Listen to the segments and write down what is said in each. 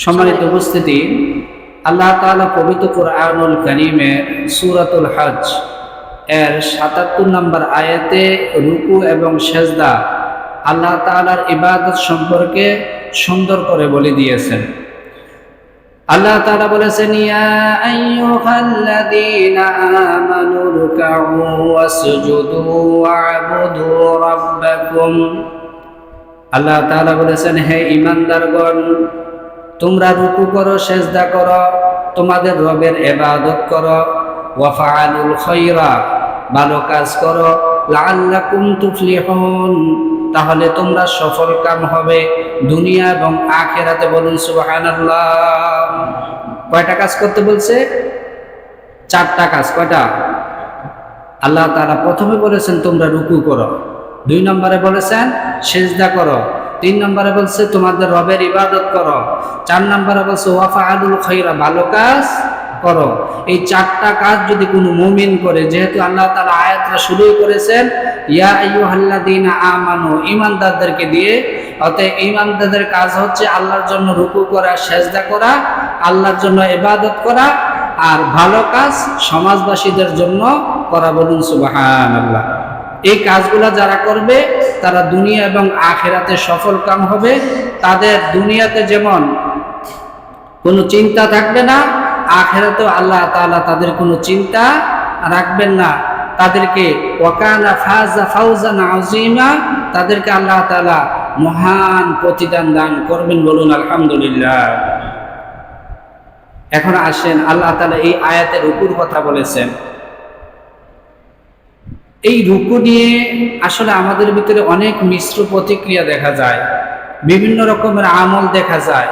সম্মানিত উপস্থিতি, আল্লাহ তাআলা পবিত্র কুরআনুল কারীমে সূরাতুল হজ এর ৭৭ নম্বর আয়াতে রুকু এবং সেজদা আল্লাহ তাআলার ইবাদত সম্পর্কে সুন্দর করে বলে দিয়েছেন। আল্লাহ তাআলা বলেছেন, ইয়া আইয়ুহাল্লাযীনা আমানু রুকউ ওয়াসজুদু ওয়া'বুদু রাব্বাকুম। আল্লাহ তাআলা বলেছেন, হে ঈমানদারগণ, তোমরা রুকু করো, সেজদা করো, তোমাদের রবের ইবাদত করো, ওয়াফআলুল খায়রা, ভালো কাজ করো, লাআল্লাকুম তুফলিহুন, তাহলে তোমরা সফল কাম হবে দুনিয়া এবং আখিরাতে। বলুন সুবহানাল্লাহ। কয়টা কাজ করতে বলছে? 4টা কাজ। কয়টা? আল্লাহ তাআলা প্রথমে বলেছেন তোমরা রুকু করো, 2 নম্বরে বলেছেন সিজদা করো, 3 নম্বরে বলছে তোমাদের রবের ইবাদত করো, 4 নম্বরে বলছে ওয়াফআলুল খায়রা, ভালো কাজ করো। এই 4টা কাজ যদি কোনো মুমিন করে, যেহেতু আল্লাহ তাআলা আয়াতটা শুরুই করেছেন ইয়া আইয়ুহাল্লাযীনা আমানু, ঈমানদারদেরকে দিয়ে, অতএব ঈমানদারদের কাজ হচ্ছে আল্লাহর জন্য রুকু করা, সেজদা করা, আল্লাহর জন্য ইবাদত করা, আর ভালো কাজ সমাজবাসীদের জন্য করা। বলুন সুবহানাল্লাহ। এই কাজগুলা যারা করবে তারা দুনিয়া এবং আখিরাতে সফল কাম হবে। তাদের দুনিয়াতে যেমন কোনো চিন্তা থাকবে না, আখিরাতেও আল্লাহ তাআলা তাদের কোনো চিন্তা রাখবেন না। তাদেরকে ওয়াকানা ফাজা ফাওজান আযীমা, তাদেরকে আল্লাহ তাআলা মহান প্রতিদান দান করবেন। বলুন আলহামদুলিল্লাহ। এখন আসেন, আল্লাহ তাআলা এই আয়াতে রুকুর কথা বলেছেন। এই রুকু নিয়ে আসলে আমাদের ভিতরে অনেক মিশ্র প্রতিক্রিয়া দেখা যায়, বিভিন্ন রকমের আমল দেখা যায়।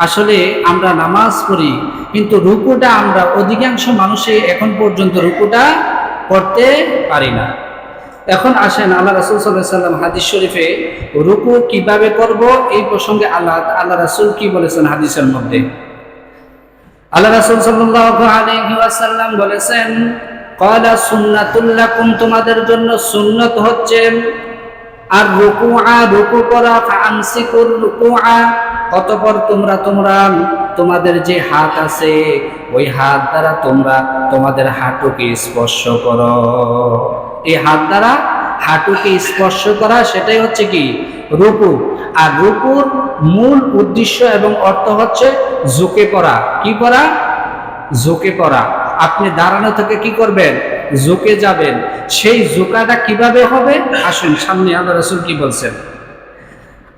আসলে আমরা নামাজ পড়ি, কিন্তু রুকুটা আমরা অধিকাংশ মানুষে এখন পর্যন্ত রুকুটা করতে পারি না। এখন আসেন, আল্লাহ রাসূল সাল্লাল্লাহু আলাইহি ওয়াসাল্লাম হাদিস শরীফে রুকু কিভাবে করব এই প্রসঙ্গে আল্লাহ রাসূল কি বলেছেন হাদিসের মধ্যে। আল্লাহ রাসূল সাল্লাল্লাহু আলাইহি ওয়াসাল্লাম বলেছেন, ক্বালা সুন্নাতুল লাকুম, তোমাদের জন্য সুন্নত হচ্ছে আর রুকুআ, রুকু করা, ফামসিকুর রুকুআ, অতঃপর তোমরা তোমাদের যে হাত আছে ওই হাত দ্বারা তোমরা তোমাদের হাঁটুকে স্পর্শ করো। এই হাত দ্বারা হাঁটুকে স্পর্শ করা, সেটাই হচ্ছে কি রুকু। আর রুকুর মূল উদ্দেশ্য এবং অর্থ হচ্ছে ঝুঁকে পড়া। কি পড়া? ঝুঁকে পড়া। আপনি দাঁড়ানো থেকে কি করবেন? ঝুঁকে যাবেন। সেই ঝুঁকাটা কিভাবে হবে? আসুন সামনে আল্লাহ রাসূল কি বলছেন।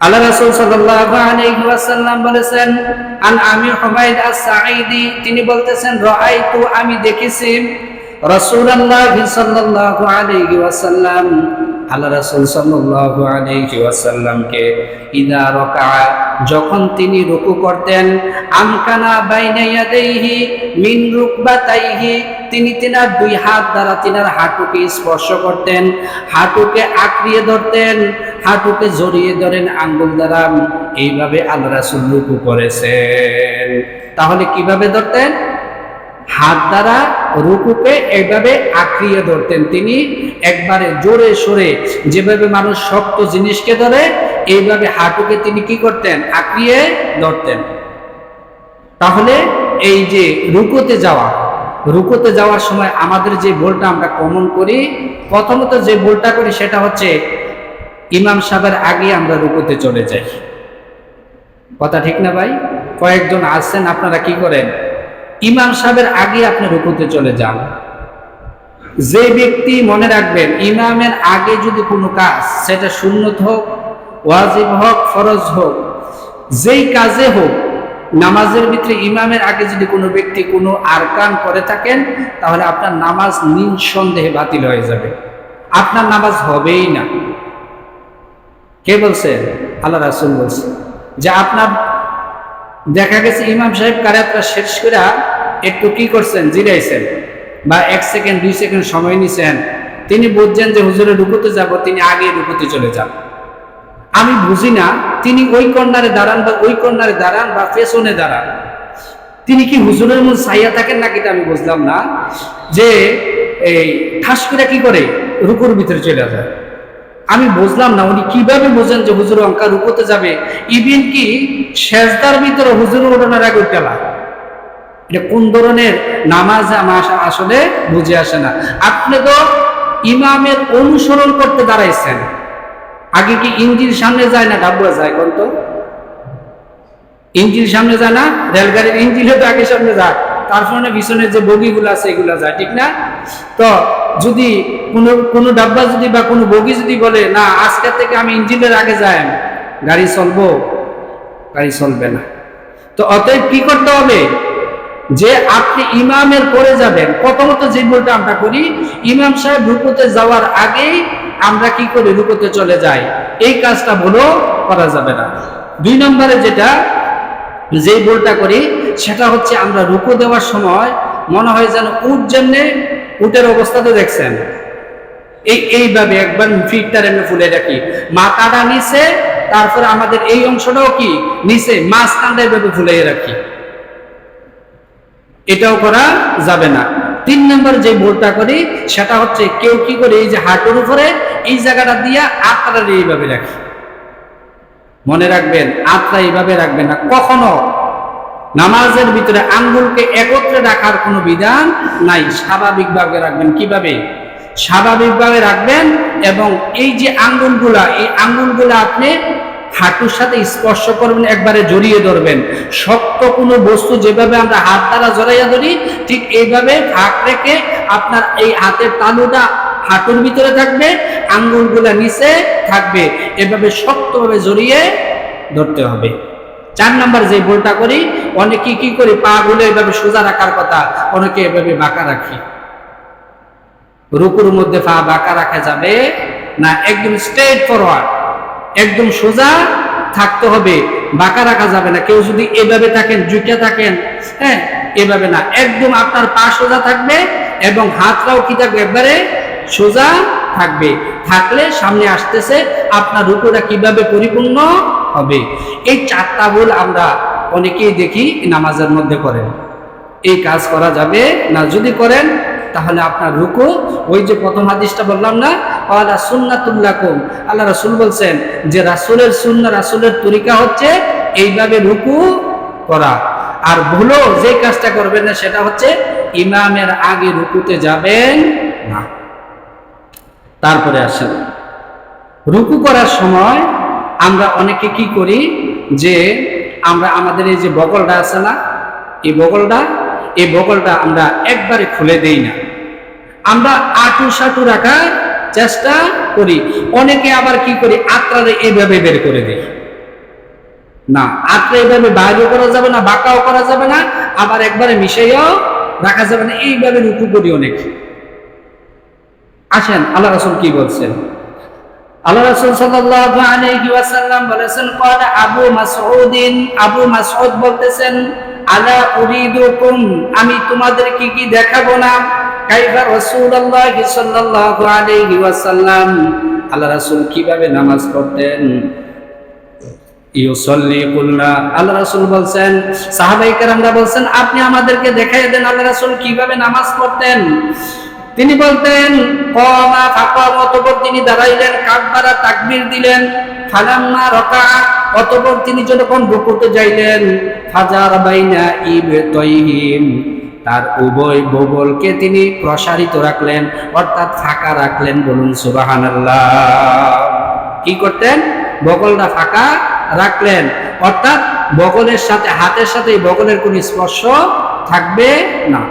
আল্লাহ রাসূল সাল্লাল্লাহু আলাইহি ওয়াসাল্লাম বলেছেন, আন আমির হুমায়দ আস-সাঈদি, তিনি বলতেছেন, রাআইতু, আমি দেখেছি, রাসূলুল্লাহ সাল্লাল্লাহু আলাইহি ওয়াসাল্লাম, আল্লাহ রাসূল সাল্লাল্লাহু আলাইহি ওয়াসাল্লামকে ইদা রাকা, যখন তিনি রুকু করতেন, আমকানা বাইনা ইয়াদাইহি মিন রুকবাতাইহি, তিনি তিনার 2 হাত দ্বারা তিনার হাঁটুকে স্পর্শ করতেন, হাঁটুকে আঁকড়িয়ে ধরতেন, হাঁটুকে জড়িয়ে ধরেন আঙ্গুল দ্বারা। এইভাবে আল্লাহ রাসূল রুকু করেছেন। তাহলে কিভাবে ধরতেন? হাত দ্বারা রুকুকে এইভাবে আঁকড়িয়ে ধরতেন। তিনি একবারে জোরে সোরে, যেভাবে মানুষ শক্ত জিনিসকে ধরে, এইভাবে হাঁটুকে তিনি কি করতেন? আঁকড়িয়ে ধরতেন। তাহলে এই যে রুকুতে যাওয়ার সময় আমাদের যে ভুলটা আমরা কমন করি, প্রথমত যে ভুলটা করি সেটা হচ্ছে ইমাম সাহেবের আগে আমরা রুকুতে চলে যাই। কথা ঠিক না ভাই? কয়েকজন আছেন, আপনারা কি করেন? ইমাম সাহেবের আগে আপনি রুকুতে চলে যান। যে ব্যক্তি, মনে রাখবেন, ইমামের আগে যদি কোনো কাজ, সেটা সুন্নত হোক, ওয়াজিব হোক, ফরজ হোক, যেই কাজে হোক, নামাজের ভিতরে ইমামের আগে যদি কোনো ব্যক্তি কোনো আরকান করে থাকেন, তাহলে আপনার নামাজ নিঃসন্দেহে বাতিল হয়ে যাবে, আপনার নামাজ হবেই না। কে বলছে? আল্লাহ রাসূল বলছে যে আপনার দেখা গেছে ইমাম সাহেব কারাতটা শেষ করে একটু কি করছেন, জিরাইছেন, বা 1 সেকেন্ড 2 সেকেন্ড সময় নিছেন, তিনি বুঝছেন যে হুজুরের রুকুতে যাব, তিনি আগে রুকুতে চলে যান। আমি বুঝি না তিনি ওই কর্নারে দাঁড়ান বা ওই কর্নারে দাঁড়ান বা পেছনে দাঁড়ান, তিনি কি হুজুরের মধ্যে ছাইয়া থাকেন নাকি, এটা আমি বুঝলাম না। যে এই ঠাস করে কি করে রুকুর ভিতরে চলে যায়। আমি বুঝলাম না উনি কিভাবে বোঝেন যে হুজুর অঙ্কা রুকুতে যাবে, ইভিন কি সেজদার ভিতরে হুজুর ওঠানোর আগে উঠেলা। এটা কোন ধরনের নামাজ আমার আসলে বুঝে আসে না। আপনি তো ইমামের অনুসরণ করতে দাঁড়াইছেন, আগে কি ইঞ্জিন সামনে যায় না ডাব্বা যায়? কোন তো ইঞ্জিন সামনে যায় না? রেলগাড়ির ইঞ্জিনও তো আগে সামনে যায়, তারপরে পিছনের যে বগিগুলো আছে এগুলো যায়, ঠিক না? তো যদি কোনো ডাব্বা যদি বা কোনো বগি যদি বলে না আজকে থেকে আমি ইঞ্জিনের আগে যাই, গাড়ি চলবো? গাড়ি চলবে না। তো অতএব কি করতে হবে, যে আপনি ইমামের পরে যাবেন। প্রথমত যে ভুলটা আমরা করি, ইমাম সাহেব রুকুতে যাওয়ার আগেই আমরা কি করি, রুকুতে চলে যাই। এই কাজটা ভুলও করা যাবে না। 2 নম্বরে যে ভুলটা করি সেটা হচ্ছে আমরা রুকু দেওয়ার সময় মনে হয় যেন উট যেমনে, উটের অবস্থা তো দেখছেন, এইভাবে একবার ফিটটা এমনি ফুলে রাখি, মাথাটা নিচে, তারপরে আমাদের এই অংশটাও কি নিচে, মাঝখানটা এইভাবে ফুলিয়ে রাখি। এটাও করা যাবে না। 3 নম্বর যে ভুলটা করি সেটা হচ্ছে কেউ কি করে এই যে হাঁটুর উপরে এই জায়গাটা দিয়া আত্মাটা এইভাবে রাখি। মনে রাখবেন, আত্মা এইভাবে রাখবেন না কখনো। নামাজের ভিতরে আঙ্গুলকে একত্রে রাখার কোনো বিধান নাই, স্বাভাবিকভাবে রাখবেন। কিভাবে? স্বাভাবিকভাবে রাখবেন, এবং এই যে আঙ্গুলগুলা, এই আঙ্গুলগুলা আপনি হাঁটুর সাথে স্পর্শ করবেন, একবারে জড়িয়ে ধরবেন। শক্ত কোনো বস্তু যেভাবে আমরা হাত দ্বারা জড়াইয়া ধরি, ঠিক এইভাবে ফাঁক রেখে আপনার এই হাতের তালুটা হাঁটুর ভিতরে থাকবে, আঙ্গুলগুলা নিচে থাকবে, এভাবে শক্তভাবে জড়িয়ে ধরতে হবে। 4 নম্বর যে ভুলটা করি, অনেকে কি করি, পা গুলো এভাবে সোজা রাখার কথা, অনেকে এভাবে বাঁকা রাখি। রুকুর মধ্যে পা বাঁকা রাখা যাবে না, একদম স্ট্রেট ফরওয়ার্ড, একদম সোজা থাকতে হবে, বাঁকা রাখা যাবে না। কেউ যদি এভাবে থাকেন, জুটে থাকেন, হ্যাঁ, এভাবে না, একদম আপনার পা সোজা থাকবে এবং হাতটাও কি থাকবে, একবারে সোজা থাকবে। থাকলে সামনে আসতেছে আপনার রুকুটা কিভাবে পরিপূর্ণ হবে। এই 4টা ভুল আমরা অনেকেই দেখি নামাজের মধ্যে করেন। এই কাজ করা যাবে না। যদি করেন তাহলে আপনার রুকু, ওই যে প্রথম হাদিসটা বললাম না, ওয়ালা সুন্নাতুল্লাকুম, আল্লাহ রাসূল বলছেন যে রাসূলের সুন্নাহ, রাসূলের তরিকা হচ্ছে এইভাবে রুকু করা। আর ভুলো যে কাজটা করবেন না সেটা হচ্ছে ইমামের আগে রুকুতে যাবেন না। তারপরে আসেন, রুকু করার সময় আমরা অনেকে কি করি, যে আমরা আমাদের এই যে বগলটা আছে না, এই বগলটা আমরা একবারে খুলে দেই না, আমরা আঁটু সাটু রাখার চেষ্টা করি। অনেকে আবার কি করি, আত্রারে এইভাবে বের করে দেয়। না, আত্রা এইভাবে বাইরেও করা যাবে না, বাঁকাও করা যাবে না, আবার একবারে মিশাইয়াও রাখা যাবে না, এইভাবে রুকু করি অনেকে। আসেন আল্লাহ রাসূল কি বলছেন। আল্লাহ রাসূল সাল্লাল্লাহু আলাইহি ওয়াসাল্লাম বলেছেন, ক্বালা আবু মাসউদ বলতেছেন, আলা উরিদুকুম, আমি তোমাদেরকে কি দেখাবো না, কাইফা রাসূলুল্লাহ সাল্লাল্লাহু আলাইহি ওয়াসাল্লাম, আল্লাহ রাসূল কিভাবে নামাজ পড়তেন। ইউসাল্লি কুল্লা, আল্লাহ রাসূল বলছেন, সাহাবায়ে কেরামরা বলছেন, আপনি আমাদেরকে দেখাইয়া দেন আল্লাহ রাসূল কিভাবে নামাজ পড়তেন। তিনি বলতেন, ক্বামা ফাকাম, অতঃপর তিনি দাঁড়াইলেন, কাব্বারা, তাকবীর দিলেন, ফালাম্মা রাকা, অতঃপর তিনি যখন রুকুতে যাইলেন, ফাজার বাইনা ইবতাইহিম, তার উভয় বগলকে তিনি প্রসারিত রাখলেন, অর্থাৎ ফাঁকা রাখলেন। বলুন সুবহানাল্লাহ। কি করতেন? বগলটা ফাঁকা রাখলেন, অর্থাৎ বগলের সাথে, হাতের সাথে বগলের কোনো স্পর্শ থাকবে না।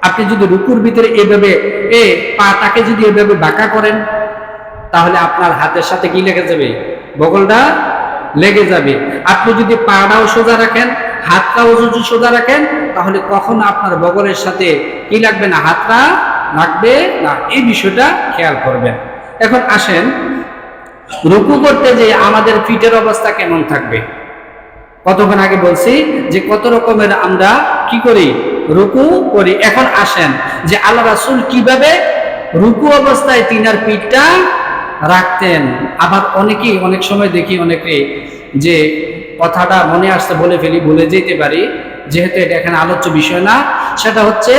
আপনি যদি রুকুর ভিতরে এভাবে পাটাকে যদি এভাবে বাঁকা করেন, তাহলে আপনার হাতের সাথে কি লেগে যাবে? বগলটা লেগে যাবে। আপনি যদি পাটাও সোজা রাখেন, হাতটাও যদি সোজা রাখেন, তাহলে কখনো আপনার বগলের সাথে কি লাগবে না? হাতটা লাগবে না। এই বিষয়টা খেয়াল করবেন। এখন আসেন, রুকু করতে যে আমাদের পিঠের অবস্থা কেমন থাকবে। কতক্ষণ আগে বলছি যে কত রকমের আমরা কি করি, রুকু করি। এখন আসেন যে আল্লাহ রাসূল কিভাবে রুকু অবস্থায় তিনার পিঠটা রাখতেন। আবার অনেকেই অনেক সময় দেখি অনেকে যে কথাটা মনে আসতে বলে ফেলি, ভুলে যেতে পারি, যেহেতু এটা এখানে আলোচ্য বিষয় না। সেটা হচ্ছে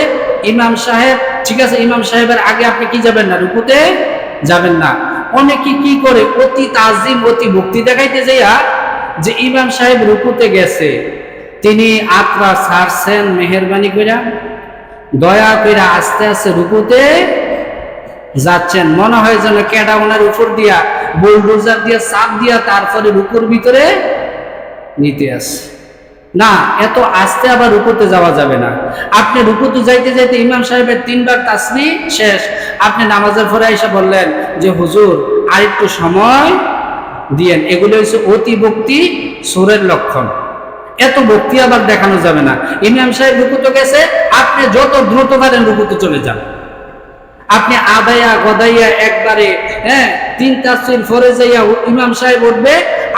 ইমাম সাহেব, ঠিক আছে, ইমাম সাহেবের আগে আপনি কি যাবেন না, রুকুতে যাবেন না। অনেকে কি করে অতি তাজিম অতি ভক্তি দেখাইতে যাইয়া যে ইমাম সাহেব রুকুতে গেছে, তিনি আত্রা ছাড়ছেন মেহেরবানি কইরা, দয়া কইরা আস্তে আস্তে রুকুতে যাচ্ছেন, মনে হয় যেন কেডা ওনার উপর দিয়া বুলডোজার দিয়া চাপ দিয়া তারপরে রুকুর ভিতরে নিতে আসে। না, এত আস্তে আবার রুকুতে যাওয়া যাবে না। আপনি রুকুতে যাইতে যাইতে ইমাম সাহেবের 3 বার তাসবিহ শেষ, আপনি নামাজের পরে এসে বললেন যে হুজুর আরেকটু সময় দিয়েন, এগুলো হচ্ছে অতি ভক্তি সুরের লক্ষণ। এত ভক্তি আবার দেখানো যাবে না। ইমাম সাহেব রুকুতে গেছে, আপনি যত দ্রুত পারেন রুকুতে চলে যান। আপনি আদায়া গদাইয়া একবারে 3 তাসবিহ পরে যাইয়া ইমাম সাহেব উঠবে,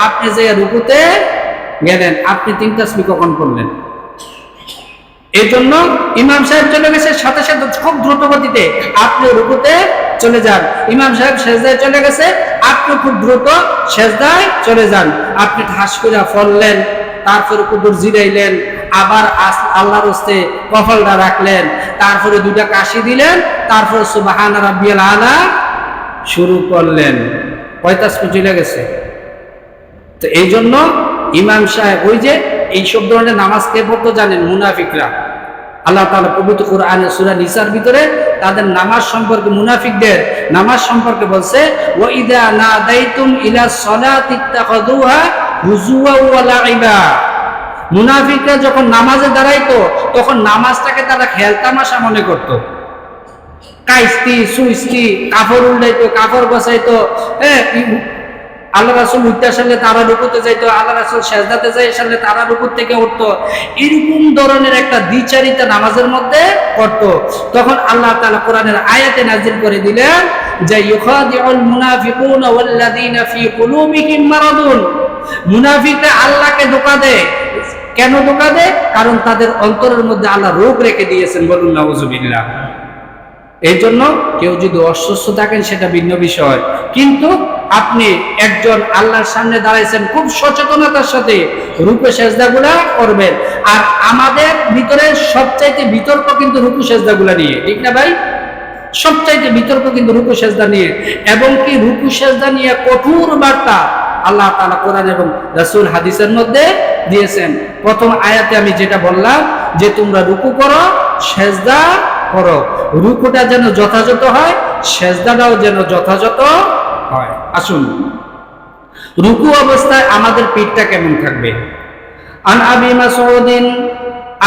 আপনি যাইয়া রুকুতে গেলেন, আপনি 3 তাসবিহ কখন করলেন? এই জন্য ইমাম সাহেব চলে গেছে, সাথে সাথে খুব দ্রুত গতিতে আপনি রুকুতে চলে যান। ইমাম সাহেব সেজদায় চলে গেছে, আপনি খুব দ্রুত সেজদায় চলে যান। আপনি ঠাস করে পড়লেন, তারপরে কুদুর জিরাইলেন, আবার আল্লাহর হস্তে কপালটা রাখলেন, তারপরে 2টা কাশি দিলেন, তারপরে সুবহান রাব্বিয়াল আলা শুরু করলেন। কয় তাসবিহ চলে গেছে? তো এই জন্য ইমাম সাহেব ওই যে এইসব ধরনের নামাজ কে পড়তো জানেন? মুনাফিকরা। আল্লাহ তাআলা পবিত্র কোরআনে সূরা নিসার ভিতরে তাদের নামাজ সম্পর্কে, মুনাফিকদের নামাজ সম্পর্কে বলছে, ওয়া ইযা নাদাইতুম ইলা সলাতি ইত্তাখাযুহা হুজুওয়া ওয়া লাইবা। মুনাফিকরা যখন নামাজে দাঁড়াইতো তখন নামাজটাকে তারা খেলতামাশা মনে করত। কাইস্তি সুইস্তি কাপড় উল্টাইতো, কাপড় বসাইতো, আল্লাহ রাসূল উঠতে আসলে তারা রুকুতে যাইতো, আল্লাহ রাসূল সেজদাতে যাই আসলে তারা রুকুর থেকে উঠতো। এরকম ধরনের একটা দ্বিচারিতা নামাজের মধ্যে করতো। তখন আল্লাহ তাআলা কোরআনের আয়াতে নাযিল করে দিলেন যে ইউখাদিউল মুনাফিকুনা ওয়াল্লাযীনা ফী কুলুবিহিম মারাদুন। মুনাফিকরা আল্লাহকে ধোঁকা দেয়। কেন ধোঁকা দেয়? কারণ তাদের অন্তরের মধ্যে আল্লাহ রোগ রেখে দিয়েছেন। বলুন নাউযুবিল্লাহ। এই জন্য কেউ যদি অসুস্থ থাকেন সেটা ভিন্ন বিষয়, কিন্তু আপনি একজন আল্লাহর সামনে দাঁড়াইছেন, খুব সচেতনতার সাথে রুকু সেজদাগুলা করবেন। আর আমাদের ভিতরে সবচাইতে বিতর্ক কিন্তু রুকু সেজদাগুলা নিয়ে, ঠিক না ভাই? সবচাইতে বিতর্ক কিন্তু রুকু সেজদা নিয়ে, এবং কি রুকু সেজদা নিয়ে কঠোর বার্তা আল্লাহ তাআলা কোরআন এবং রাসূল হাদিসের মধ্যে দিয়েছেন। প্রথম আয়াতে আমি যেটা বললাম যে তোমরা রুকু করো, সেজদা করো, রুকুটা যেন যথাযথ হয়, সেজদাটাও যেন যথাযথ হয়। আসুন, রুকু অবস্থায় আমাদের পিঠটা কেমন থাকবে? আন আবি মাসউদিন,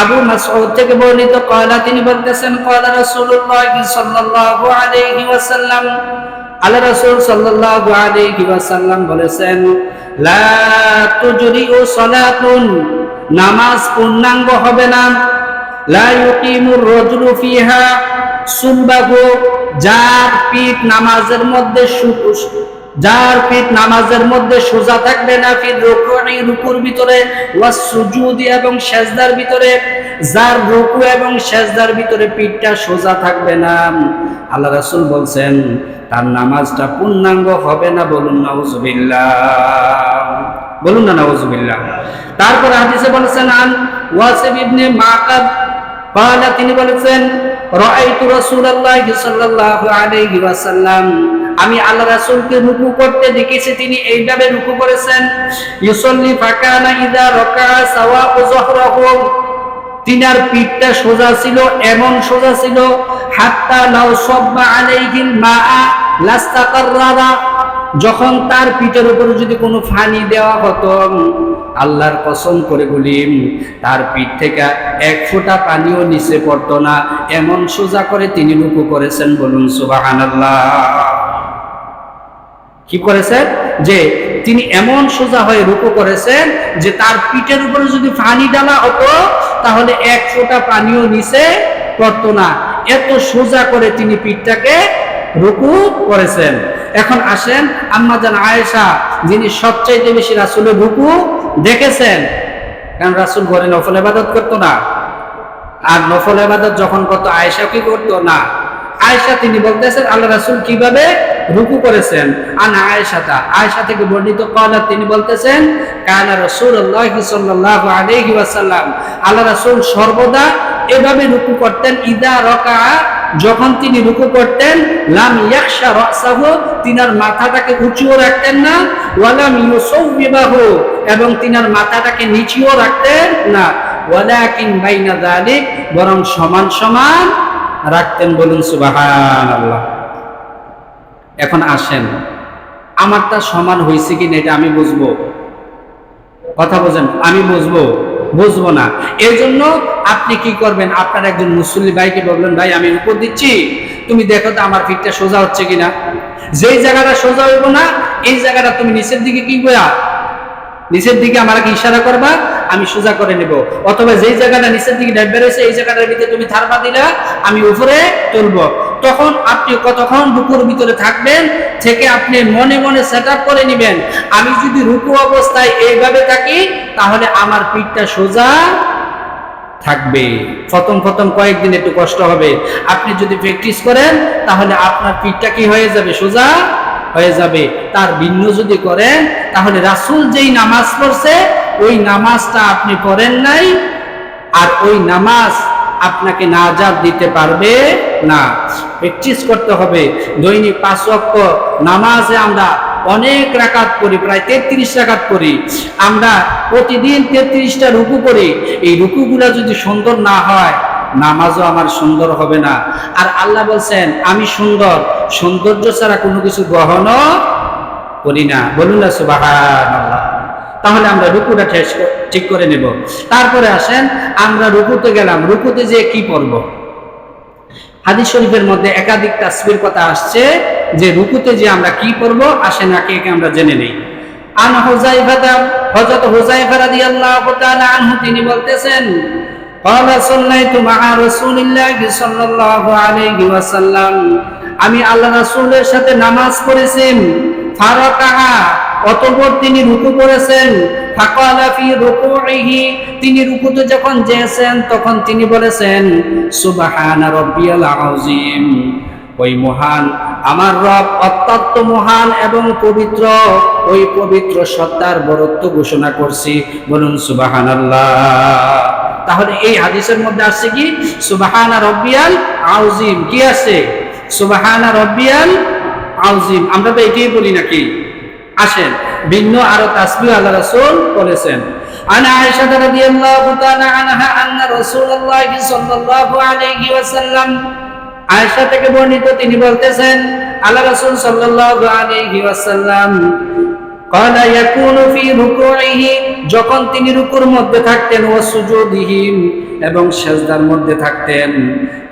আবু মাসউদ থেকে বর্ণিত, কয়লা তিনি বলতেছেন, কয়লা রাসূলুল্লাহ সাল্লাল্লাহু আলাইহি ওয়াসাল্লাম, আল্লাহ রাসূল সাল্লাল্লাহু আলাইহি ওয়াসাল্লাম বলেছেন, লা তুজরিউ সালাতুন, নামাজ পূর্ণাঙ্গ হবে না, লা ইউকিমুর রাজুলু ফিহা সুলবাহু, যার পিঠ নামাজের মধ্যে সোজা থাকবে না, ফির রুকুই, রুকুর ভিতরে, ওয়াস সুজুদি, এবং সেজদার ভিতরে, যার রুকু এবং সেজদার ভিতরে পিঠটা সোজা থাকবে না, আল্লাহ রাসূল বলছেন তার নামাজটা পূর্ণাঙ্গ হবে না। বলুন নাউযুবিল্লাহ, বলুন না নাউযুবিল্লাহ। তারপর হাদিসে বলেছেন, আন ওয়াসিব ইবনে মাকাব ক্বালা, তিনি বলেছেন, রাআইতু রাসূলুল্লাহ সাল্লাল্লাহু আলাইহি ওয়াসাল্লাম, আমি আল্লাহ রাসূলকে রুকু করতে দেখেছি, তিনি এইভাবে রুকু করেছেন, ইউসাল্লি ফাকানা ইযা রাকা সাওয়াউ যহরাহু, তিনার পিঠটা সোজা ছিল, এমন সোজা ছিল, হাত্তা লাউ সাব্বা আলাইহিল মাআ লাস্তাকাররা, যখন তার পিঠের উপরে যদি কোনো পানি দেওয়া হতো, আল্লাহর কসম করে বলি তার পিঠ থেকে 1 ফোঁটা পানিও নিচে পড়তো না, এমন সোজা করে তিনি রুকু করেছেন। বলুন সুবহানাল্লাহ। কি করেছেন? যে তিনি এমন সোজা হয়ে রুকু করেছেন যে তার পিঠের উপরে যদি পানি ডালা হতো তাহলে 1 ফোঁটা পানিও নিচে পড়তো না, এত সোজা করে তিনি পিঠটাকে রুকু করেছেন। এখন আসেন, আম্মা জান আয়েশা, যিনি সবচাইতে বেশি রাসূলের রুকু দেখেছেন, কারণ রাসূল ঘরে নফল ইবাদত করতো না, আর নফল ইবাদত যখন করতো আয়েশা কি করতো না। আয়েশা তিনি বলতেছেন আল্লাহ রাসূল কিভাবে রুকু করেছেন। আন আয়েশা থেকে বর্ণিত, ক্বালা, তিনি বলতেছেন, কানা রাসূলুল্লাহ সাল্লাল্লাহু আলাইহি ওয়াসাল্লাম, আল্লাহ রাসূল সর্বদা এভাবে রুকু করতেন, ইদা রাকা, যখন তিনি রুকু করতেন লাম ইয়াখশা রাসাহু, তিনার মাথাটাকে উঁচুও রাখতেন না, ওয়ালাম ইউসাউবিবাহু, এবং তিনার মাথাটাকে নিচুও রাখতেন না, ওয়ালাকিন বাইনা যালিক, বরং সমান সমান রাখতেন। বলুন সুবহানাল্লাহ। এখন আসেন, আমারটা সমান হয়েছে কিনা এটা আমি বুঝবো। কথা বোঝেন, আমি বুঝবো না। এই জন্য আপনি কি করবেন, আপনার একজন মুসল্লি ভাইকে বলবেন, ভাই আমি উপর দিচ্ছি, তুমি দেখো তো আমার পিঠটা সোজা হচ্ছে কিনা। যেই জায়গাটা সোজা হইব না এই জায়গাটা তুমি নিচের দিকে কি করা, নিচের দিকে আমাকে ইশারা করবা, আমি সোজা করে নেব। অথবা যেই জায়গাটা নিচের দিকে ডাইভ বেরোছে এই জায়গাটার ভিতরে তুমি থারপা দিলা, আমি উপরে তুলবো। তখন আপনি কতক্ষণ রুকুর ভিতরে থাকবেন, থেকে আপনি মনে মনে সেট আপ করে নেবেন, আমি যদি রুকু অবস্থায় এইভাবে থাকি তাহলে আমার পিঠটা সোজা থাকবে। প্রথম কয়েকদিন একটু কষ্ট হবে, আপনি যদি প্র্যাকটিস করেন তাহলে আপনার পিঠটা কি হয়ে যাবে, সোজা হয়ে যাবে। তার ভিন্ন যদি করেন তাহলে রাসূল যেই নামাজ পড়ছে ওই নামাজটা আপনি পড়েন নাই, আর ওই নামাজ আপনাকে নাজাত দিতে পারবে না। প্র্যাকটিস করতে হবে। দৈনিক 5 ওয়াক্ত নামাজে আমরা অনেক রাকাত করি, প্রায় 33 রাকাত করি। আমরা প্রতিদিন 33টা রুকু করি। এই রুকুগুলা যদি সুন্দর না হয় নামাজও আমার সুন্দর হবে না। আর আল্লাহ বলছেন আমি সৌন্দর্য ছাড়া কোনো কিছু গ্রহণও করি না। বলুন না সুবহানাল্লাহ। তাহলে আমরা রুকুটা ঠিক করে নেব। তারপরে আসেন, আমরা রুকুতে গেলাম, রুকুতে যে কি পড়ব। হাদিস শরীফের মধ্যে একাধিক তাসবির কথা আসছে যে রুকুতে যে আমরা কি পড়ব। আসেন একে একে আমরা জেনে নেই। আন হুযায়ফা, হযরত হুযায়ফা রাদিয়াল্লাহু তাআলা আনহু তিনি বলতেছেন, ক্বালা সাল্লাইতু মা'a রাসূলিল্লাহি সাল্লাল্লাহু আলাইহি ওয়াসাল্লাম, আমি আল্লাহ রাসূলের সাথে নামাজ পড়েছি। ফারাকাআ, অতঃপর তিনি রুকু করেছেন। ফাকালা ফি রুকুইহি, তিনি রুকুতে যখন যেছেন তখন তিনি বলেছেন সুবহানা রাব্বিয়াল আযীম, ওই মহান আমার রব অত্যন্ত মহান এবং পবিত্র, ওই পবিত্র সত্তার বরত্ব ঘোষণা করছি। বলুন সুবহানাল্লাহ। তাহলে এই হাদিসের মধ্যে আছে কি সুবহানা রাব্বিয়াল আযীম, কি আছে সুবহানা রাব্বিয়াল আযীম। আমরা তো এটাই বলি নাকি? আসেন ভিন্ন আরো তাসবিহ আল্লাহ রাসূল বলেছেন। আনা আয়েশা রাদিয়াল্লাহু তাআলা আনহা আন্না রাসূলুল্লাহ সাল্লাল্লাহু আলাইহি ওয়াসাল্লাম, আয়েশা থেকে বর্ণিত তিনি বলতেছেন আল্লাহ রাসূল সাল্লাল্লাহু আলাইহি ওয়াসাল্লাম ক্বালা ইয়াকুনু ফি রুকুইহি, যখন তিনি রুকুর মধ্যে থাকতেন, ওয়া সুজুদিহি, এবং সিজদার মধ্যে থাকতেন,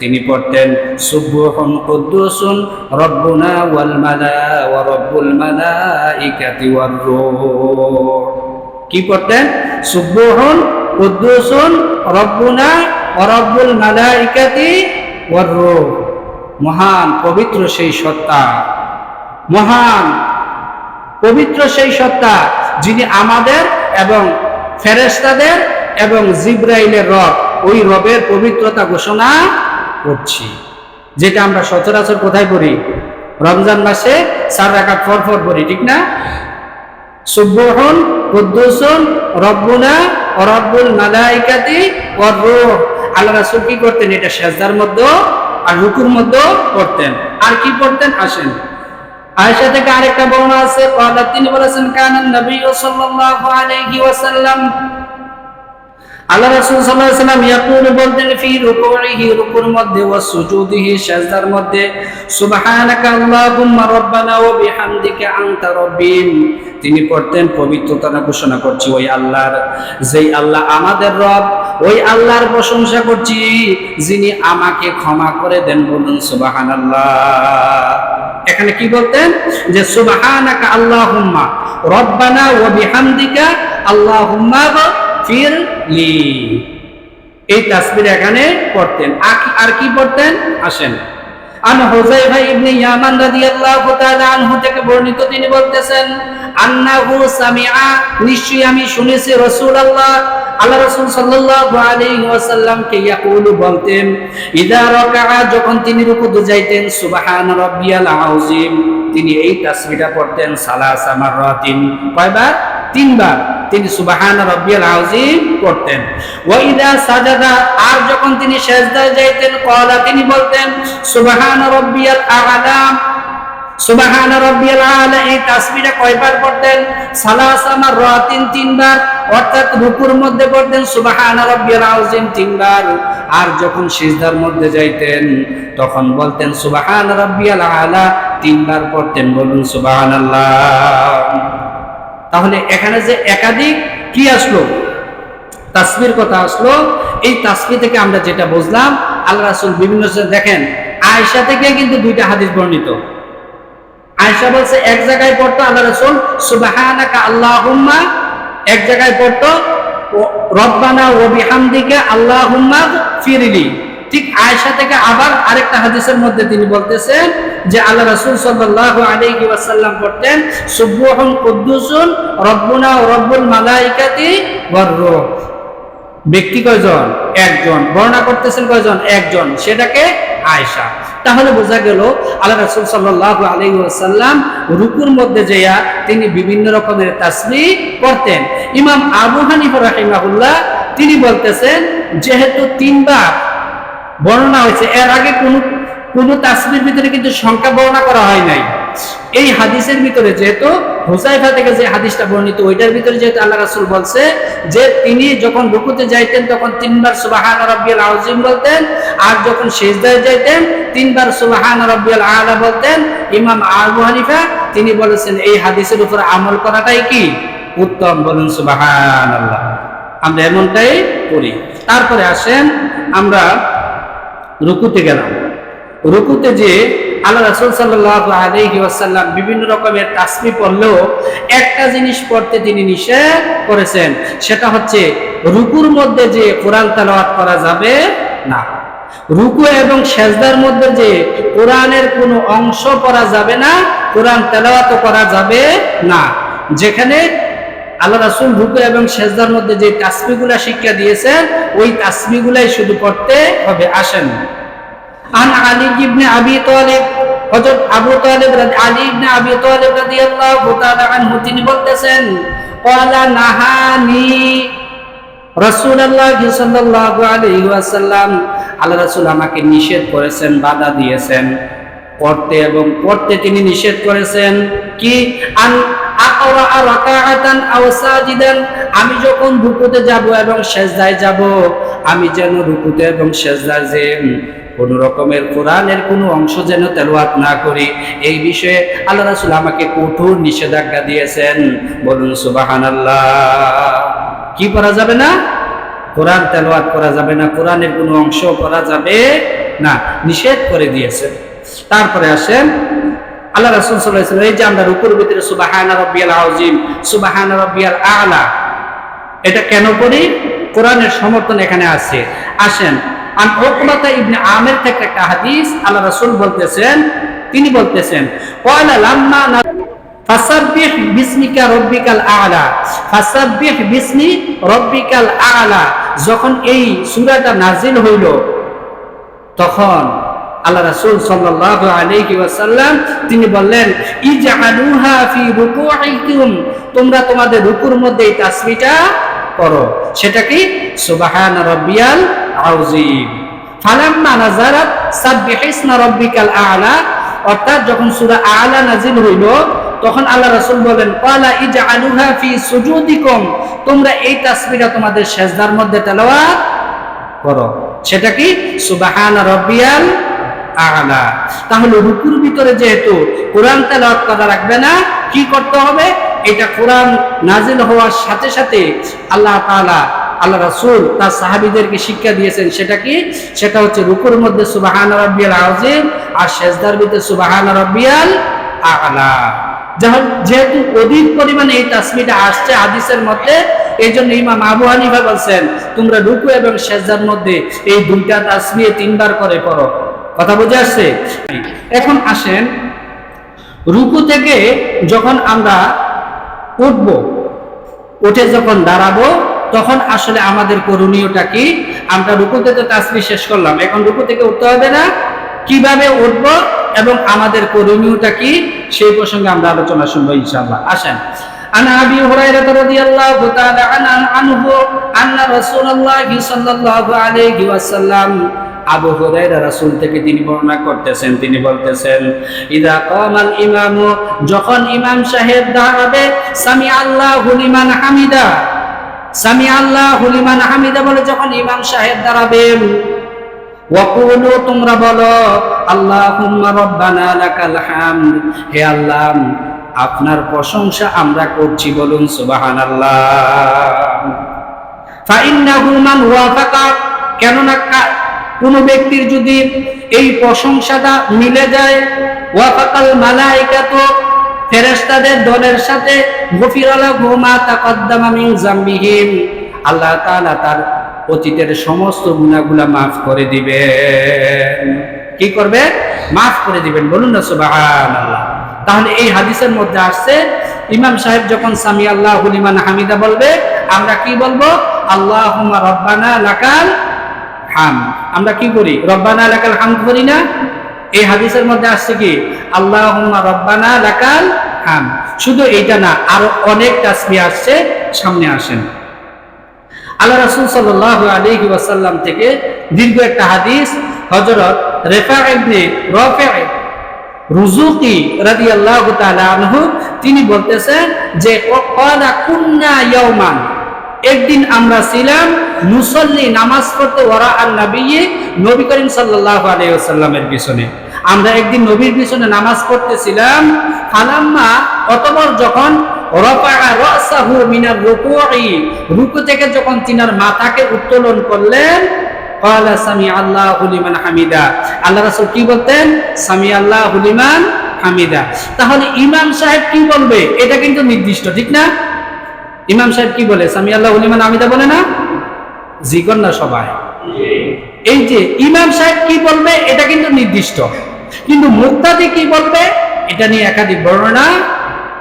তিনি পড়তেন সুবহুন কুদ্দুসুন রব্বুনা ওয়াল মালা ওয়া রব্বুল মালাইকাতি ওয়ার রূহ। কি পড়তেন? সুবহুন কুদ্দুসুন রব্বুনা ওয়া রব্বুল মালাইকাতি ওয়ার রূহ। মহান পবিত্র সেই সত্তা, মহান পবিত্র সেই সত্তা যিনি আমাদের এবং ফেরেশতাদের এবং জিবরাইলের রব, ওই রবের পবিত্রতা ঘোষণা করছি। যেটা আমরা সচরাচর কোথায় পড়ি? রমজান মাসে 4 রাকাত পর পড়ি, ঠিক না? সুবহুন কুদ্দুসুন রব্বুনা ওয়া রব্বুল মালাইকাতি ওয়ার রূহ। আল্লাহ রাসূল কি করতেন? এটা সিজদার মধ্যে আর রুকুর মধ্যে পড়তেন। আর কি পড়তেন? আসেন আয়েশা থেকে আরেকটা বর্ণনা আছে, তিনি বলেছেন কানান নবী সাল্লাল্লাহু আলাইহি ওয়াসাল্লাম, আল্লাহ রাসূল সাল্লাল্লাহু আলাইহি ওয়াসাল্লাম ইয়াকুলু, বলতেন ফি রুকুইহি, রুকুর মধ্যে, ওয়া সুজুদিহি, সিজদার মধ্যে, সুবহানাকা আল্লাহুম্মা রাব্বানা ওয়া বিহামদিকা আনতা রাব্বিন। তিনি পড়তেন পবিত্রতা ঘোষণা করছি ওই আল্লাহর, যেই আল্লাহ আমাদের রব, ওই আল্লাহর প্রশংসা করছি যিনি আমাকে ক্ষমা করে দেন। বলুন সুবহানাল্লাহ। এখানে কি বলতেন? যে সুবহানাকা আল্লাহুম্মা রাব্বানা ওয়া বিহামদিকা আল্লাহুম্মা ফিরলি, এই তাসবিহ এখানে পড়তেন। আর কি পড়তেন? আসেন আন হুযায়ফা ইবনে ইয়ামান রাদিয়াল্লাহু তাআলা আনহু থেকে বর্ণিত, তিনি বলতেছেন আন্নাহু সামিআ, নিশ্চয়ই আমি শুনেছি রাসূলুল্লাহ, আল্লাহ রাসূল সাল্লাল্লাহু আলাইহি ওয়াসাল্লাম কে ইয়াকুলু, বলতেন ইযা রাকাআ, যখন তিনি রুকুতে যাইতেন, সুবহান রাব্বিয়াল আযীম, তিনি এই তাসবিহটা পড়তেন সালাসা মাররাতিন, কয়বার? তিনবার তিনি সুবহান রাব্বিয়াল আযীম পড়তেন। ওয়া ইযা সাজাদা, আর যখন তিনি সিজদায় যাইতেন, ক্বালা, তিনি বলতেন সুবহান রাব্বিয়াল আ'লা, সুবহান রাব্বিয়াল আ'লা। এই তাসবিহটা কয়বার পড়তেন? সালাসা মাররাতিন, তিনবার, অর্থাৎ রুকুর মধ্যে পড়তেন সুবহান রাব্বিয়াল আযীম তিনবার, আর যখন সিজদার মধ্যে যাইতেন তখন বলতেন সুবহান রাব্বিয়াল আ'লা, তিনবার পড়তেন। বলুন সুবহানাল্লাহ। তাহলে এখানে যে একাধিক কি আসলো, তাসবিহর কথা আসলো, এই তাসবিহ থেকে আমরা যেটা বুঝলাম, আল্লাহ রাসূল বিভিন্ন, দেখেন আয়েশা থেকে কিন্তু দুইটা হাদিস বর্ণিত। আয়েশা বলছে এক জায়গায় পড়তো আল্লাহ রাসূল সুবহানাকা আল্লাহুম্মা, এক জায়গায় পড়তো রব্বানা ওয়া বিহামদিকা আল্লাহুম্মা ফিরলি। ঠিক আয়েশা থেকে আবার আরেকটা হাদিসের মধ্যে তিনি বলতেছেন যে আল্লাহ রাসূল সাল্লাল্লাহু আলাইহি ওয়াসাল্লাম পড়তেন সুবহান কুদ্দুসুন রব্বুনা ওয়া রব্বুল মালাইকাতি ওয়ার রূহ। ব্যক্তি কয়জন? একজন। বর্ণনা করতেছেন কয়জন? একজন। সেটাকে আয়েশা। তাহলে বোঝা গেল আল্লাহ রাসূল সাল্লাল্লাহু আলাইহি ওয়াসাল্লাম রুকুর মধ্যে যেয়া তিনি বিভিন্ন রকমের তাসবিহ পড়তেন। ইমাম আবু হানিফা রাহিমাহুল্লাহ তিনি বলতেছেন যেহেতু তিনবার বর্ণনা হয়েছে, এর আগে কোন তাসবিহর ভিতরে কিন্তু সংখ্যা বর্ণনা করা হয় নাই। এই হাদিসের ভিতরে যেহেতু হুযায়ফা থেকে যে হাদিসটা বর্ণিত, ওইটার ভিতরে যেহেতু আল্লাহ রাসূল বলছে যে তিনি যখন রুকুতে যাইতেন তখন তিনবার সুবহান রাব্বিয়াল আযীম বলতেন, আর যখন সিজদায় যাইতেন তিনবার সুবহান রাব্বিয়াল আ'লা বলতেন, ইমাম আবু হানিফা তিনি বলেছেন এই হাদিসের উপর আমল করাটাই কি উত্তম। বলুন সুবহানাল্লাহ। আমরা এমনটাই করি। তারপরে আসেন আমরা রুকুতে গেলাম। রুকুতে যে আল্লাহ রাসূল সাল্লাল্লাহু আলাইহি ওয়াসাল্লাম বিভিন্ন রকমের তাসবিহ পড়লেও একটা জিনিস পড়তে তিনি নিষেধ করেছেন, সেটা হচ্ছে রুকুর মধ্যে যে কোরআন তেলাওয়াত করা যাবে না। রুকু এবং সিজদার মধ্যে যে কোরআনের কোনো অংশ পড়া যাবে না, কোরআন তেলাওয়াত করা যাবে না। যেখানে আল্লাহ রাসূল রুকু এবং সিজদার মধ্যে যে তাসবিহগুলা শিক্ষা দিয়েছেন ওই তাসবিহগুলাই শুধু পড়তে হবে। আসেন আন আলী ইবনে আবি তালিব, হযরত আবু তালিব আলী ইবনে আবি তালিব রাদিয়াল্লাহু তাআলা আনহু তিনি বলতেছেন ক্বালা নাহানি রাসূলুল্লাহ সাল্লাল্লাহু আলাইহি ওয়াসাল্লাম, আল্লাহ রাসূল আমাকে নিষেধ করেছেন, বাধা দিয়েছেন পড়তে, এবং পড়তে তিনি নিষেধ করেছেন কি আন আকরা রাকাআতান আও সাজিদান, আমি যখন রুকুতে যাব এবং সিজদায় যাব আমি যেন রুকুতে এবং সিজদায় যে কোন রকমের কোরআনের কোন অংশ যেন তেলাওয়াত না করি, এই বিষয়ে আল্লাহ রাসূল আমাকে কঠোর নিষেধাজ্ঞা দিয়েছেন। বলুন সুবহানাল্লাহ। কি করা যাবে না? কোরআন তেলাওয়াত করা যাবে না, কোরআনের কোনো অংশ করা যাবে না, নিষেধ করে দিয়েছেন। তারপরে আসেন আল্লাহ রাসূল সাল্লাল্লাহু আলাইহি ওয়াসাল্লাম, এই যে আমরা রুকুর ভিতরে সুবহান রাব্বিয়াল আযীম, সুবহান রাব্বিয়াল আ'লা এটা কেন করি? কোরআনের সমর্থন এখানে আছে। আসেন আন উকবাতা ইবনে আমির থেকে একটা হাদিস, আল্লাহ রাসূল বলতেছেন, তিনি বলতেছেন ক্বালা লাম্মা ফাসাব্বিহ বিসমিকা রাব্বিকাল আ'লা, ফাসাব্বিহ বিসমি রাব্বিকাল আ'লা, যখন এই সূরাটা নাযিল হইল তখন আল্লাহ রাসূল সাল্লাল্লাহু আলাইহি ওয়াসাল্লাম তিনি বললেন ইজআলুহা ফি রুকুইকুম, তোমরা তোমাদের রুকুর মধ্যে এই তাসবিহটা করো। সেটা কি? সুবহান রাব্বিয়াল আযীম। ফালাম্মা নাযারাত সাব্বিহিসমা রাব্বিকাল আ'লা, অর্থাৎ যখন সূরা আ'লা নাযিল হইল তখন আল্লাহ রাসূল বলেন ক্বালা ইজআলুহা ফি সুজুদিকুম, তোমরা এই তাসবিহটা তোমাদের সিজদার মধ্যে তেলাওয়াত করো। সেটা কি? সুবহান রাব্বিয়াল আ'লা। তাহলে রুকুর ভিতরে যেহেতু কোরআন তেলাওয়াত করা রাখবে না, কি করতে হবে? এটা কোরআন নাজিল হওয়ার সাথে সাথে আল্লাহ তাআলা, আল্লাহ রাসূল তার সাহাবীদেরকে শিক্ষা দিয়েছেন। সেটা কি? সেটা হচ্ছে রুকুর মধ্যে সুবহান রাব্বিয়াল আযীম আর সিজদার ভিতরে সুবহান রাব্বিয়াল আ'লা। যেহেতু অধিক পরিমাণে এই তাসবিহটা আসছে হাদিসের মধ্যে, এই জন্য ইমাম আবু হানিফা বলছেন তোমরা রুকু এবং সিজদার মধ্যে এই দুইটা তাসবিহ তিনবার করে পড়ো। কথা বুঝে আসছে? এখন আসেন রুকু থেকে যখন আমরা উঠব, উঠে যখন দাঁড়াবো তখন আসলে আমাদের করণীয়টা কি? আমরা রুকুতে তো তাসবিহ শেষ করলাম, এখন রুকু থেকে উঠতে হবে না, কিভাবে উঠবো এবং আমাদের করণীয়টা কি সেই প্রসঙ্গে আমরা আলোচনা শুনবো ইনশাআল্লাহ। আসেন عن أبي هريرة رضي الله تعالى عنه أن رسول الله صلى الله عليه وسلم আবু হুরায়রা রাসূল থেকে তিনি বর্ণনা করতেছেন, তিনি বলতেছেন, ইদা কামাল ইমামু, যখন ইমাম সাহেব দাঁড়াবে, সামি আল্লাহু লিমান হামিদা, সামি আল্লাহু লিমান হামিদা বলে যখন ইমাম সাহেব দাঁড়াবেন, ওয়াকুলু, তোমরা বলো, আল্লাহুম্মা রাব্বানা লাকাল হামদ, হে আল্লাহ আপনার প্রশংসা আমরা করছি, বলুন সুবহানাল্লাহ। ফাইন্নাহু মান ওয়াফাকা, কেননা কোন ব্যক্তির যদি এই প্রশংসাটা মিলে যায়, ওয়াফাকাল মালাইকাতু, ফেরেশতাদের দলের সাথে, গফিরা লাহু মা তাকদ্দামা মিন যামবিহিম, আল্লাহ তাআলা তার অতীতের সমস্ত গুনাহগুলো মাফ করে দিবেন। কি করবে? মাফ করে দিবেন, বলুন না সুবহানাল্লাহ। তাহলে এই হাদিসের মধ্যে আসছে ইমাম সাহেব যখন সামি আল্লাহু লিমান হামিদা বলবে, আমরা কি বলবো? আল্লাহুম্মা রাব্বানা লাকাল হামদ। আমরা কি করি? রব্বানা লাকাল হামদ করি না? এই হাদিসের মধ্যে আসছে কি? আল্লাহুম্মা রাব্বানা লাকাল হামদ। শুধু এইটা না, আরো অনেক তাসবিহ আসছে, সামনে আসেন। আল্লাহ রাসূল সাল্লাল্লাহু আলাইহি ওয়াসাল্লাম থেকে দীর্ঘ একটা হাদিস, হযরত রিফা ইবনে রাফি রুজুকি রাদিয়াল্লাহু তাআলা আনহু, তিনি বলতেছেন যে ক্বালা কুন্না ইয়াওমান, একদিন আমরা ছিলাম, মুসল্লি, নামাজ পড়তে, ওয়ারা আন নবী, নবী করিম সাল্লাল্লাহু আলাইহি ওয়াসাল্লামের পিছনে আমরা একদিন নবীর পিছনে নামাজ পড়তেছিলাম। ফালাম্মা, অতঃপর যখন রাফা'a রাসাহু মিনার রুকু'i, রুকু থেকে যখন তিনার মাথাকে উত্তোলন করলেন, ক্বালা সামি আল্লাহু লিমান হামিদা, আল্লাহ রাসূল কি বলতেন? সামি আল্লাহু লিমান হামিদা। তাহলে ইমাম সাহেব কি বলবে এটা কিন্তু নির্দিষ্ট, ঠিক না? ইমাম সাহেব কি বলে? সামি আল্লাহু লিমান হামিদা বলে না? জিগর না সবাই? এই যে ইমাম সাহেব কি বলবে এটা কিন্তু নির্দিষ্ট, কিন্তু মুক্তাদি কি বলবে এটা নিয়ে একাধিক বর্ণনা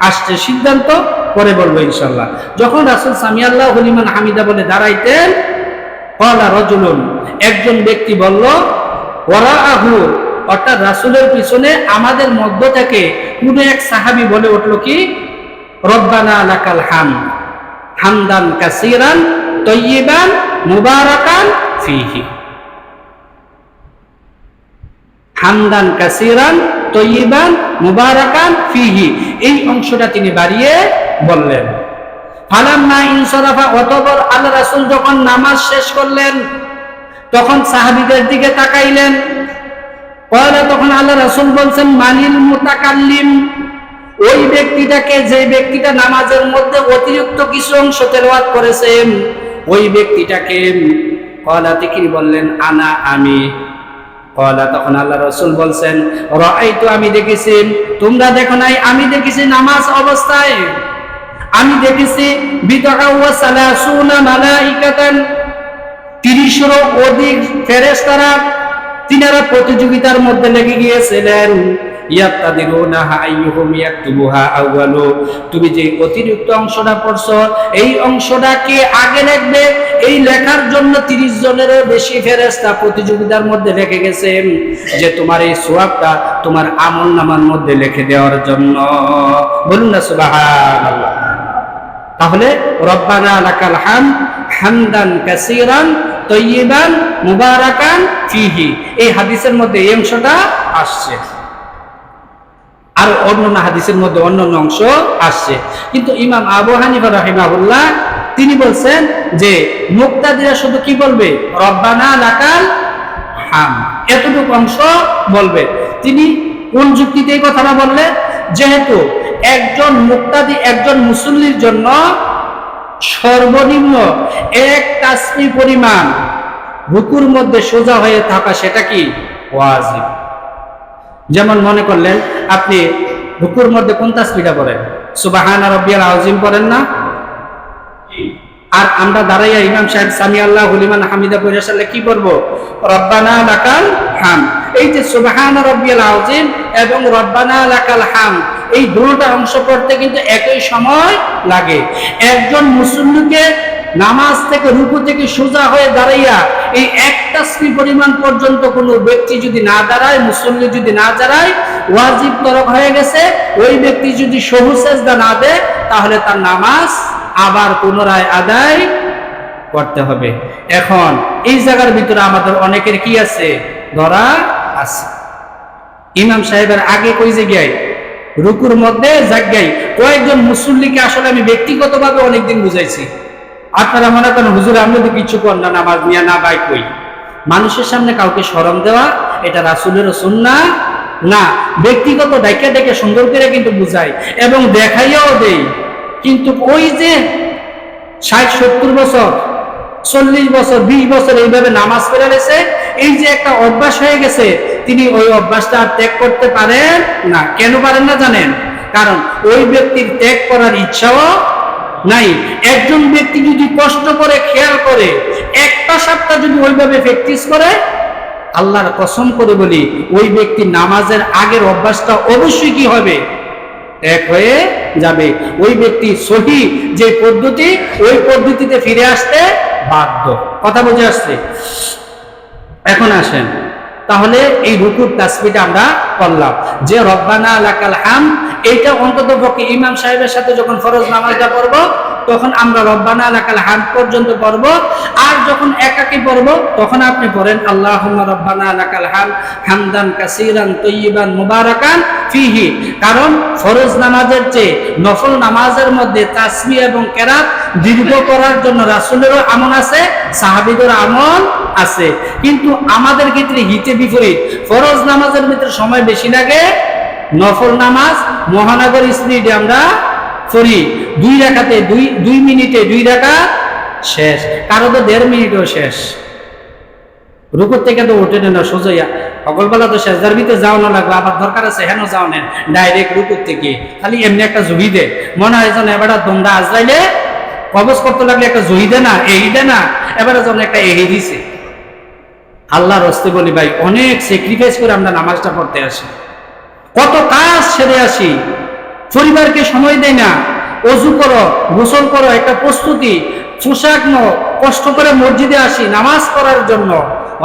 আসছে, সিদ্ধান্ত পরে বলবো ইনশাআল্লাহ। যখন রাসূল সামি আল্লাহু লিমান হামিদা বলে দাঁড়াইতেন, ক্বালা রাজুলুন, একজন ব্যক্তি বলল, ওয়ারাআহু, অর্থাৎ রাসূলের পিছনে আমাদের মধ্য থেকে কোন এক সাহাবী বলে উঠল কি? রব্বানা লাকাল হামদ হামদান কাসীরান তাইয়িবান মুবারাকান ফীহি, হামদান কাসীরান তাইয়িবান মুবারাকান ফীহি, এই অংশটা তিনি বাড়িয়ে বললেন। ফালাম্মা ইনসারাফা, অতঃপর আল্লাহ রাসূল যখন নামাজ শেষ করলেন, তখন সাহাবীদের দিকে তাকাইলেন। ক্বালা, তখন আল্লাহ রাসূল বলছেন, মানিল মুতাকাল্লিম, ওই ব্যক্তিটাকে, যে ব্যক্তিটা নামাজের মধ্যে অতিরিক্ত কিছু অংশ তেলাওয়াত করেছেন, ওই ব্যক্তিটাকে। ক্বালা, তিনি বললেন, আনা, আমি। ক্বালা, তখন আল্লাহ রাসূল বলছেন, রাআইতু, আমি দেখেছি, তোমরা দেখো নাই, আমি দেখেছি নামাজ অবস্থায়, আমি দেখেছি বিদআ ওয়া সালাসুনা মালাইকাতান, 30-এরও অধিক ফেরেশতারা, তিনারা প্রতিযোগিতার মধ্যে লেগে গিয়েছিলেন। ইয়াক্তাদিরুনা আইয়ুহুম ইয়াকতুবুহা আউয়ালু, তুমি যে অতিরিক্ত অংশটা পড়ছো, এই অংশটা কে আগে লিখবে, এই লেখার জন্য 30 জনেরও বেশি ফেরেশতা প্রতিযোগিতার মধ্যে লেগে গেছেন, যে তোমার এই সওয়াবটা তোমার আমলনামার মধ্যে লিখে দেওয়ার জন্য। বলুন না সুবহানাল্লাহ। তাহলে রব্বানা লাকাল হামদ হামদান কাসীরান তাইয়িবান মুবারাকান ফীহি, এই হাদিসের মধ্যে এই অংশটা আসছে, আর অন্যান্য হাদিসের মধ্যে অন্যান্য অংশ আসছে। কিন্তু ইমাম আবু হানিফা রাহিমাহুল্লাহ তিনি বলছেন যে মুক্তাদিরা শুধু কি বলবে? রব্বানা লাকাল হামদ, এতটুকু অংশ বলবে। তিনি কোন যুক্তিতে এই কথাটা বললেন? যেহেতু একজন মুক্তাদি, একজন মুসল্লির জন্য সর্বনিম্ন এক তাসবিহ পরিমাণ রুকুর মধ্যে সোজা হয়ে থাকা, সেটা কি ওয়াজিব। যেমন মনে করলেন আপনি রুকুর মধ্যে কোন তাসবিহটা পড়েন? সুবহানা রাব্বিয়াল আযীম পড়েন না? আর আমরা দাঁড়াইয়া ইমাম সাহেব সামি আল্লাহু লিমান হামিদা পড়ে আসলে কি করব? রব্বানা লাকাল হামদ। এই যে সুবহানা রাব্বিয়াল আযীম এবং রব্বানা লাকাল হামদ, এই দুটো অংশ পড়তে কিন্তু একই সময় লাগে। একজন মুসল্লিকে নামাজ থেকে, রুকু থেকে সোজা হয়ে দাঁড়াইয়া এই এক তাসবিহ পরিমাণ পর্যন্ত কোনো ব্যক্তি যদি না দাঁড়ায়, মুসল্লি যদি না দাঁড়ায়, ওয়াজিব তরক হয়ে গেছে। ওই ব্যক্তি যদি সহু সেজদা না দেয়, তাহলে তার নামাজ আবার পুনরায় আদায় করতে হবে। এখন এই জায়গার ভিতরে আমাদের অনেকের কি আছে, ধরা আছে। ইমাম সাহেবের আগে কই জায়গায়, রুকুর মধ্যে জায়গায় কয়েকজন মুসল্লিকে আসলে আমি ব্যক্তিগতভাবে অনেকদিন বুঝাইছি। আপনারা মনে করেন হুজুর আমি তো কিছু কর না, নামাজ নিয়ে না বাই কই। মানুষের সামনে কাউকে শরম দেওয়া এটা রাসূলের সুন্নাহ না। ব্যক্তিগত ডাইকে ডেকে সুন্দর করে কিন্তু বুঝাই এবং দেখাইয়াও দেই, কিন্তু ওই যে 60-70 বছর, 40 বছর, 20 বছর এইভাবে নামাজ পড়ে গেছে, এই যে একটা অভ্যাস হয়ে গেছে, তিনি ওই অভ্যাসটা আর ত্যাগ করতে পারেন না। কেন পারেন না জানেন? কারণ ওই ব্যক্তির ত্যাগ করার ইচ্ছাও নাই। একজন ব্যক্তি যদি কষ্ট করে খেয়াল করে একটা সপ্তাহ যদি ওইভাবে প্র্যাকটিস করে, আল্লাহর কসম করে বলি ওই ব্যক্তির নামাজের আগের অভ্যাসটা অবশ্যই কি হবে, এক হয়ে যাবে। ওই ব্যক্তি সহি যে পদ্ধতি, ওই পদ্ধতিতে ফিরে আসতে বাধ্য। কথা বুঝে আসছে? এখন আসেন, তাহলে এই রুকুর তাসবিহটা আমরা করলাম যে রব্বানা লাকাল হামদ, এইটা অন্তত পক্ষে ইমাম সাহেবের সাথে যখন ফরজ নামাজটা পড়ব তখন আমরা রব্বানা লাকাল হামদ পর্যন্ত পড়ব। আর যখন একাকী পড়ব তখন আপনি পড়েন আল্লাহুম্মা রব্বানা লাকাল হামদ হামদান কাসীরান তাইয়িবান মুবারাকান ফিহি। কারণ ফরজ নামাজের চেয়ে নফল নামাজের মধ্যে তাসবিহ এবং কেরাত দীর্ঘ করার জন্য রাসূলেরও আমল আছে, সাহাবীদের আমল আছে। কিন্তু আমাদের ক্ষেত্রে হিতে বিপরীত, ফরজ নামাজের ভিতরে সময় বেশি লাগে, নফল নামাজ মহানগর স্পিডে আমরা পড়ি, 2 রাকাতে 2 মিনিটে 2 রাকাত শেষ, কারো তো 1.5 মিনিটও শেষ। রুকুর থেকে তো উঠে না সোজাইয়া, সকালবেলা তো শেষদার ভিতরে যাও না লাগবে, আবার দরকার আছে হেন যাও নেন ডাইরেক্ট রুকুর থেকে, খালি এমনি একটা জুহি দে, মনে হয় যেন এবার দমটা আজরাইলে কবজ করতে লাগলে একটা জুহি দে না, এই দে না, এবারে যেন একটা এহি দিছে। আল্লাহর হস্তে বলি ভাই, অনেক স্যাক্রিফাইস করে আমরা নামাজটা পড়তে আসি, কত কাজ ছেড়ে আসি, পরিবারকে সময় দেয় না, অজু করো, গোসল করো, একটা প্রস্তুতি, পোশাক নাও, কষ্ট করে মসজিদে আসি নামাজ পড়ার জন্য,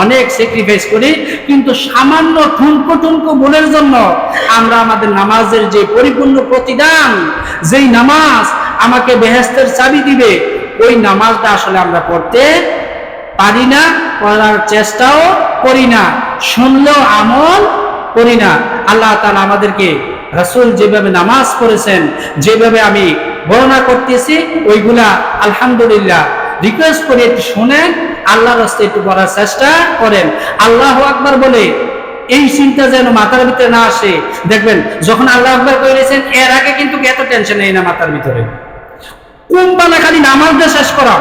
অনেক স্যাক্রিফাইস করি, কিন্তু সামান্য ঠুনকো ভুলের জন্য আমরা আমাদের নামাজের যে পরিপূর্ণ প্রতিদান, যেই নামাজ আমাকে বেহেশতের চাবি দিবে, ওই নামাজটা আসলে আমরা পড়তে পারি না, পড়ার চেষ্টাও করি না, শুনলেও আমল করি না। আল্লাহ তাআলা আমাদেরকে রাসূল যেভাবে নামাজ পড়েছেন, যেভাবে আমি বর্ণনা করতেছি, ওইগুলা আলহামদুলিল্লাহ রিকোয়েস্ট করে একটু শোনেন, আল্লাহর রাস্তায় একটু পড়ার চেষ্টা করেন। আল্লাহু আকবার বলে এই চিন্তা যেন মাথার ভিতরে না আসে। দেখবেন যখন আল্লাহু আকবার কইলেছেন, এর আগে কিন্তু এত টেনশন নেই না মাথার ভিতরে, কোনবালা খালি নামাজটা শেষ করাম,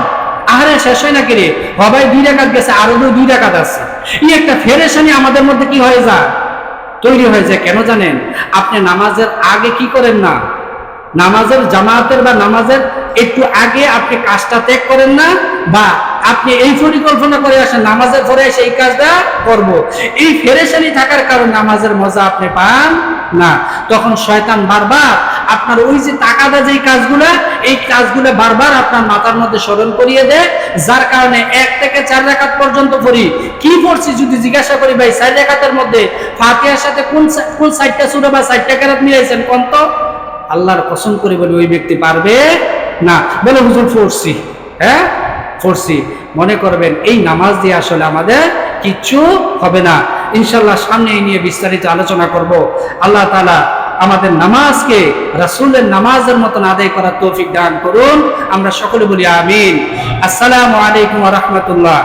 আরে শেষ হয় না কি রে, সবাই 2 রাকাত গেছে, আরো 2 রাকাত আছে, এই একটা ফেরেশানি আমাদের মধ্যে কি হয়ে যায়, তৈরি হয়ে যায়। কেন জানেন? আপনি নামাজের আগে কি করেন না, নামাজের জামাতের বা নামাজের একটু আগে আপনি কাজটা ত্যাগ করেন না, বা আপনি এই পরিকল্পনা করে আসেন নামাজের পরে এসে এই কাজটা করব, এই ফেরেশানি থাকার কারণে নামাজের মজা আপনি পান না। তখন শয়তান বারবার আপনার ওই যে তাকাদা যেই কাজগুলা, এই কাজগুলো বারবার আপনার মাথার মধ্যে স্মরণ করিয়ে দেয়, যার কারণে 1 থেকে 4 রাকাত পর্যন্ত পড়ি। কি পড়ছি যদি জিজ্ঞাসা করি, ভাই 4 রাকাতের মধ্যে ফাতিহার সাথে কোন 4টা সূরা বা 4টা কেরাত মিলাইছেন কোন তো? আল্লাহর কসম করে বলি ওই ব্যক্তি পারবে না। বলে হুজুর পড়ছি, হ্যাঁ পড়ছি, মনে করবেন এই নামাজ দিয়ে আসলে আমাদের কিচ্ছু হবে না। ইনশাআল্লাহ সামনে এই নিয়ে বিস্তারিত আলোচনা করব। আল্লাহ তাআলা আমাদের নামাজকে রাসূলের নামাজের মতন আদায় করার তৌফিক দান করুন। আমরা সকলে বলি আমিন। আসসালামু আলাইকুম ওয়া রাহমাতুল্লাহ।